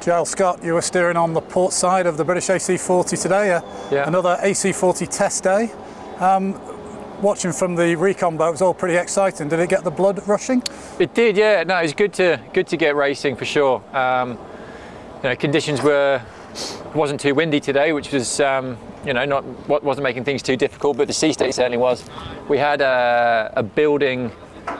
Joel Scott, you were steering on the port side of the British AC40 today, another AC40 test day. Watching from the recon boat was all pretty exciting. Did it get the blood rushing? It did, yeah. No, it was good to get racing for sure. Conditions wasn't too windy today, which was wasn't making things too difficult, but the sea state certainly was. We had a building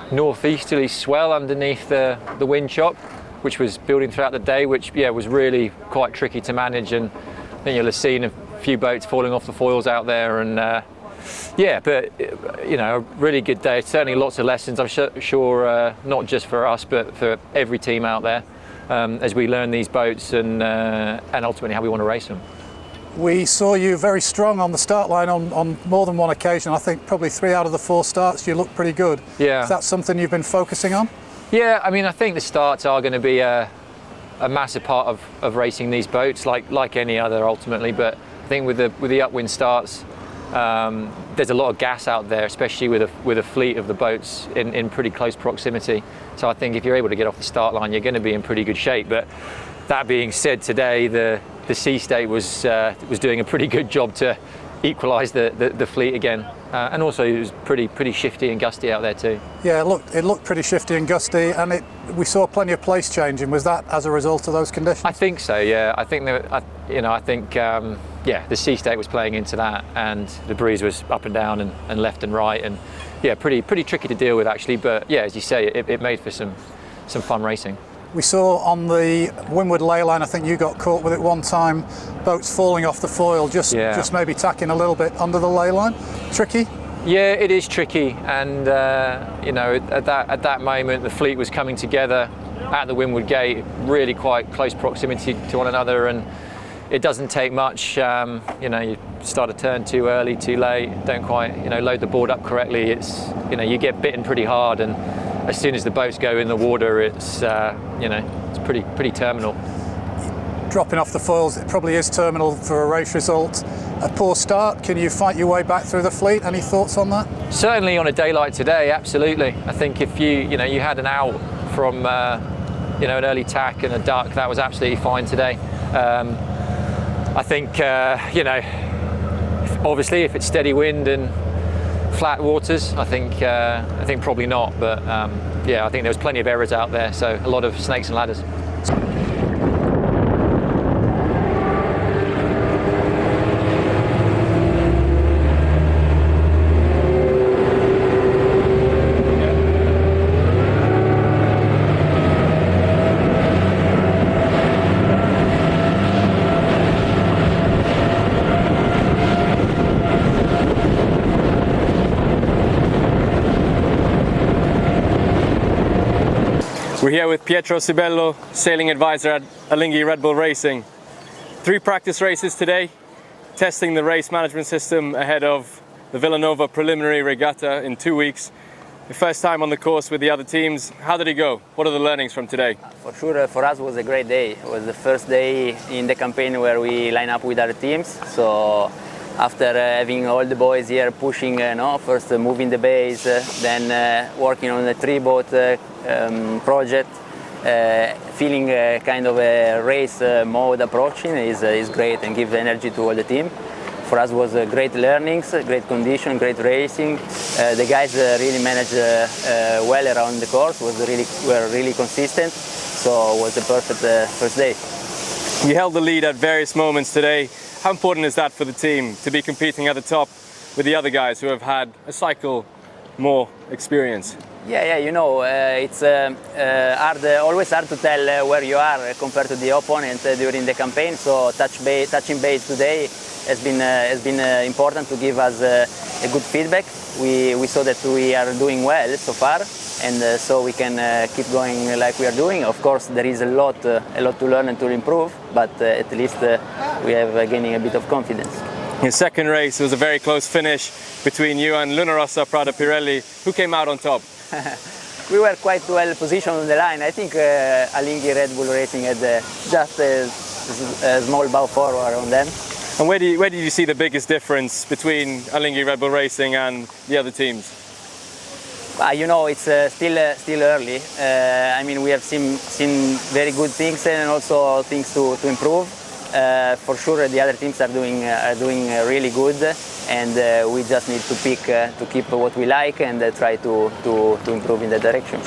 northeasterly swell underneath the wind chop, which was building throughout the day, which was really quite tricky to manage, and I think you'll have seen a few boats falling off the foils out there, and but a really good day. Certainly lots of lessons, I'm sure, not just for us but for every team out there, as we learn these boats and ultimately how we want to race them. We saw you very strong on the start line on more than one occasion. I think probably 3 out of the 4 starts you looked pretty good. Yeah. Is that something you've been focusing on? Yeah, I mean, I think the starts are going to be a massive part of racing these boats, like any other ultimately. But I think with the upwind starts, there's a lot of gas out there, especially with a fleet of the boats in pretty close proximity. So I think if you're able to get off the start line, you're going to be in pretty good shape. But that being said, today the sea state was doing a pretty good job to equalise the fleet again, and also it was pretty shifty and gusty out there too. Yeah, it looked pretty shifty and gusty, and we saw plenty of place changing. Was that as a result of those conditions? I think so. Yeah, I think the sea state was playing into that, and the breeze was up and down and left and right, and pretty tricky to deal with actually. But yeah, as you say, it made for some fun racing. We saw on the windward ley line, I think you got caught with it one time, boats falling off the foil, just maybe tacking a little bit under the ley line. Tricky? Yeah, it is tricky, and at that moment the fleet was coming together at the windward gate, really quite close proximity to one another, and it doesn't take much. You start a turn too early, too late, don't quite load the board up correctly. It's you get bitten pretty hard, and as soon as the boats go in the water, it's it's pretty terminal. Dropping off the foils, it probably is terminal for a race result. A poor start. Can you fight your way back through the fleet? Any thoughts on that? Certainly on a day like today, absolutely. I think if you had an out from an early tack and a duck, that was absolutely fine today. I think obviously if it's steady wind and flat waters, I think probably not, but I think there was plenty of errors out there, so a lot of snakes and ladders. We're here with Pietro Sibello, sailing advisor at Alinghi Red Bull Racing. 3 practice races today, testing the race management system ahead of the Vilanova Preliminary Regatta in 2 weeks. The first time on the course with the other teams. How did it go? What are the learnings from today? For sure, for us it was a great day. It was the first day in the campaign where we line up with other teams. So after having all the boys here pushing, first moving the base, then working on the 3-boat project, feeling kind of a race mode approaching is great and gives energy to all the team. For us was great learnings, great condition, great racing. The guys really managed well around the course, were really consistent, so it was a perfect first day. You held the lead at various moments today. How important is that for the team to be competing at the top with the other guys who have had a cycle more experience? Yeah, it's always hard to tell where you are compared to the opponent during the campaign. So touching base today has been important to give us a good feedback. We saw that we are doing well so far, and so we can keep going like we are doing. Of course, there is a lot to learn and to improve, but at least we have gaining a bit of confidence. Your second race was a very close finish between you and Rossa, Prada, Pirelli. Who came out on top? We were quite well positioned on the line. I think Alinghi Red Bull Racing had just a small bow forward on them. And where did you see the biggest difference between Alinghi Red Bull Racing and the other teams? You know, it's still early. I mean, we have seen very good things and also things to improve. For sure, the other teams are doing really good, and we just need to keep what we like and try to improve in that direction.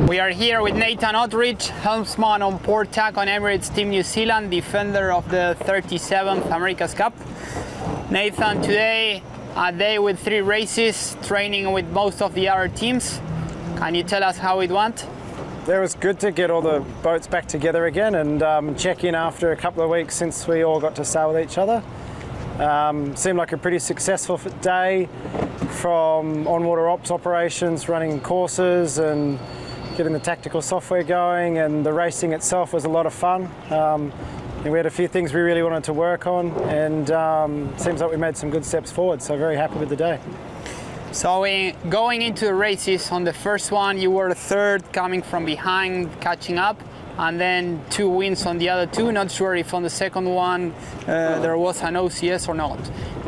We are here with Nathan Otteridge, helmsman on port tack on Emirates Team New Zealand, defender of the 37th America's Cup. Nathan, today a day with 3 races, training with most of the other teams. Can you tell us how it went? It was good to get all the boats back together again and check in after a couple of weeks since we all got to sail with each other. Seemed like a pretty successful day, from on-water ops operations, running courses and getting the tactical software going, and the racing itself was a lot of fun. We had a few things we really wanted to work on, and seems like we made some good steps forward, so very happy with the day. So going into the races, on the first one you were third, coming from behind, catching up, and then 2 wins on the other 2. Not sure if on the second one there was an OCS or not.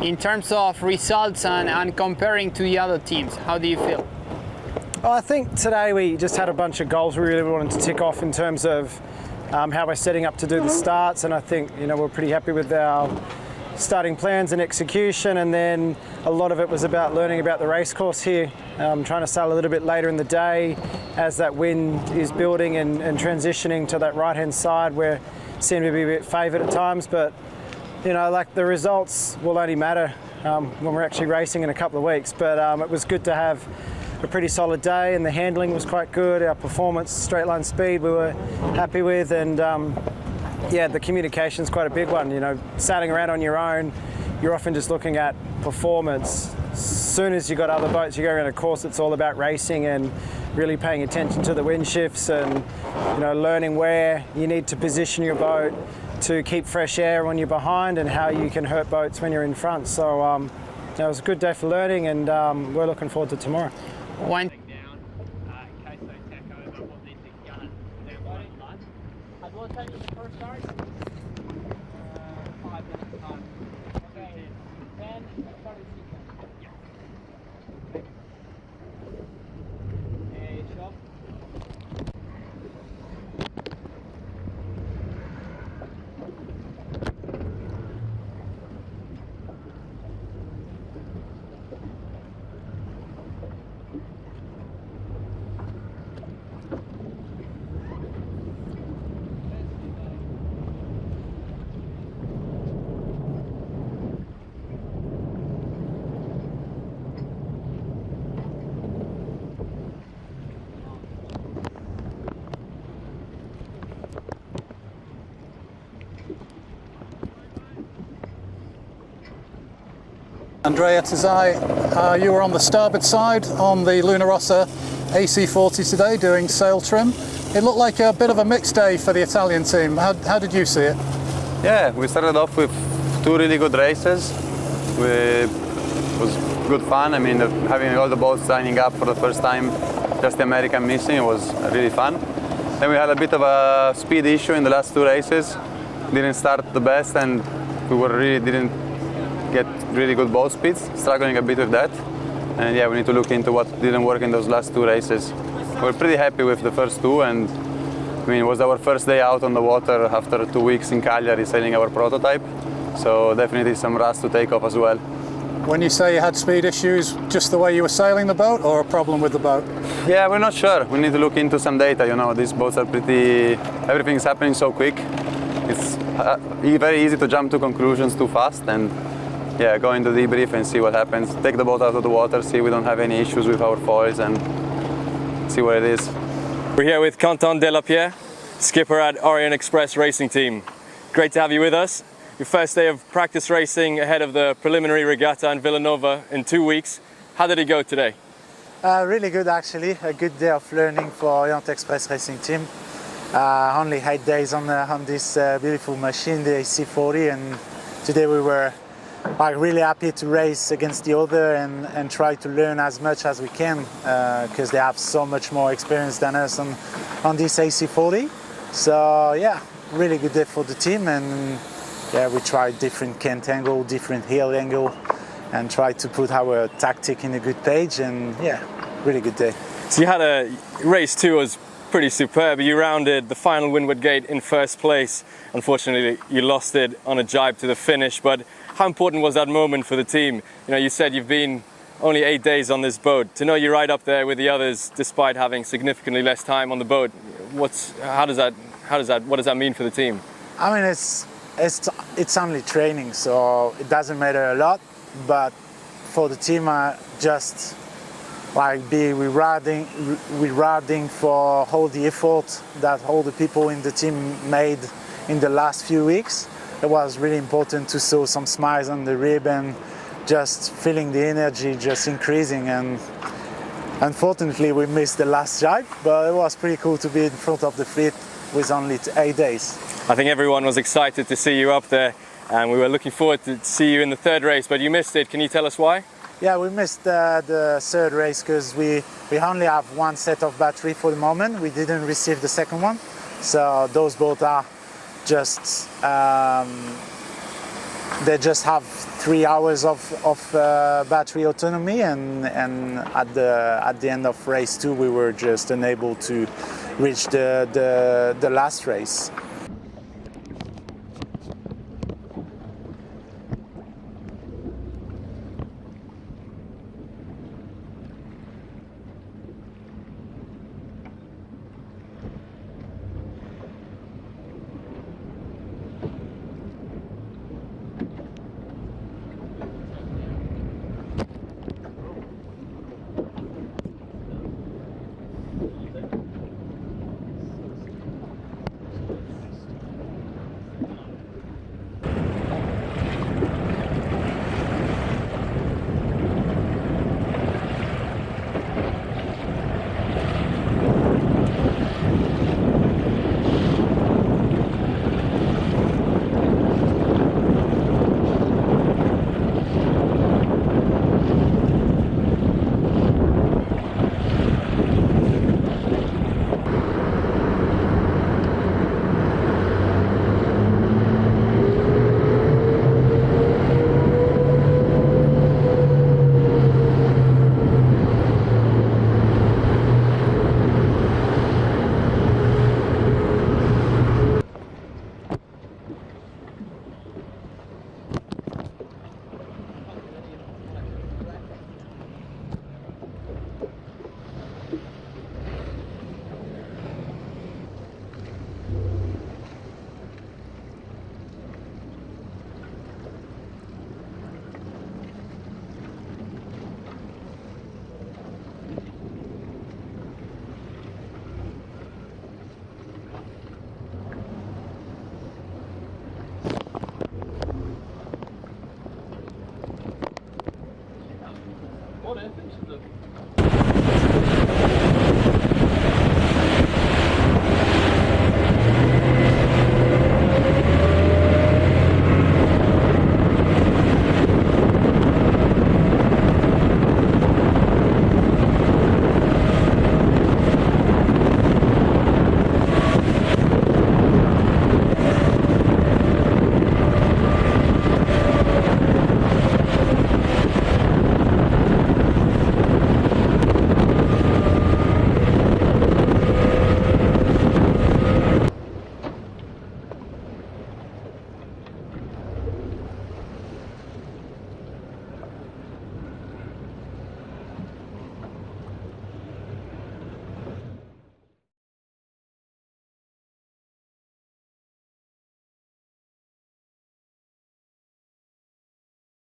In terms of results and comparing to the other teams, how do you feel? Well, I think today we just had a bunch of goals we really wanted to tick off in terms of how we're setting up to do the starts, and I think we're pretty happy with our starting plans and execution, and then a lot of it was about learning about the race course here, trying to sail a little bit later in the day as that wind is building and transitioning to that right hand side where seem to be a bit favoured at times, but like the results will only matter when we're actually racing in a couple of weeks, but it was good to have a pretty solid day, and the handling was quite good. Our performance, straight line speed, we were happy with, and yeah, the communication's quite a big one. Sailing around on your own, you're often just looking at performance. As soon as you got other boats, you go around a course, it's all about racing and really paying attention to the wind shifts and learning where you need to position your boat to keep fresh air when you're behind and how you can hurt boats when you're in front. So it was a good day for learning, and we're looking forward to tomorrow. When Andrea Tazai, you were on the starboard side on the Rossa AC40 today doing sail trim. It looked like a bit of a mixed day for the Italian team. How did you see it? Yeah, we started off with 2 really good races. It was good fun. I mean, having all the boats lining up for the first time, just the American missing, it was really fun. Then we had a bit of a speed issue in the last 2 races. Didn't start the best, and we didn't get really good boat speeds, struggling a bit with that. And yeah, we need to look into what didn't work in those last 2 races. We're pretty happy with the first 2, and I mean, it was our first day out on the water after 2 weeks in Cagliari sailing our prototype. So definitely some rust to take off as well. When you say you had speed issues, just the way you were sailing the boat, or a problem with the boat? Yeah, we're not sure. We need to look into some data. These boats are everything's happening so quick. It's very easy to jump to conclusions too fast, and yeah, go into debrief and see what happens. Take the boat out of the water, see we don't have any issues with our foils, and see what it is. We're here with Quentin Delapierre, skipper at Orient Express Racing Team. Great to have you with us. Your first day of practice racing ahead of the Preliminary Regatta in Vilanova in 2 weeks. How did it go today? Really good, actually. A good day of learning for Orient Express Racing Team. Only 8 days on this beautiful machine, the AC40, and today we were like really happy to race against the other and try to learn as much as we can because they have so much more experience than us on this AC40. So yeah, really good day for the team, and yeah, we tried different cant angle, different heel angle, and tried to put our tactic in a good page, and yeah, really good day. So you had a race 2 was pretty superb. You rounded the final windward gate in first place. Unfortunately, you lost it on a jibe to the finish, but how important was that moment for the team? You know, you said you've been only 8 days on this boat. To know you're right up there with the others despite having significantly less time on the boat, what does that mean for the team? I mean, it's only training, so it doesn't matter a lot, but for the team, just like we're riding for all the effort that all the people in the team made in the last few weeks. It was really important to show some smiles on the rib and just feeling the energy just increasing. And unfortunately, we missed the last jibe, but it was pretty cool to be in front of the fleet with only 8 days. I think everyone was excited to see you up there, and we were looking forward to see you in the third race, but you missed it. Can you tell us why? Yeah, we missed the third race because we only have one set of battery for the moment. We didn't receive the second one. So those boats are just, they just have 3 hours of battery autonomy, and at the end of race 2 we were just unable to reach the last race.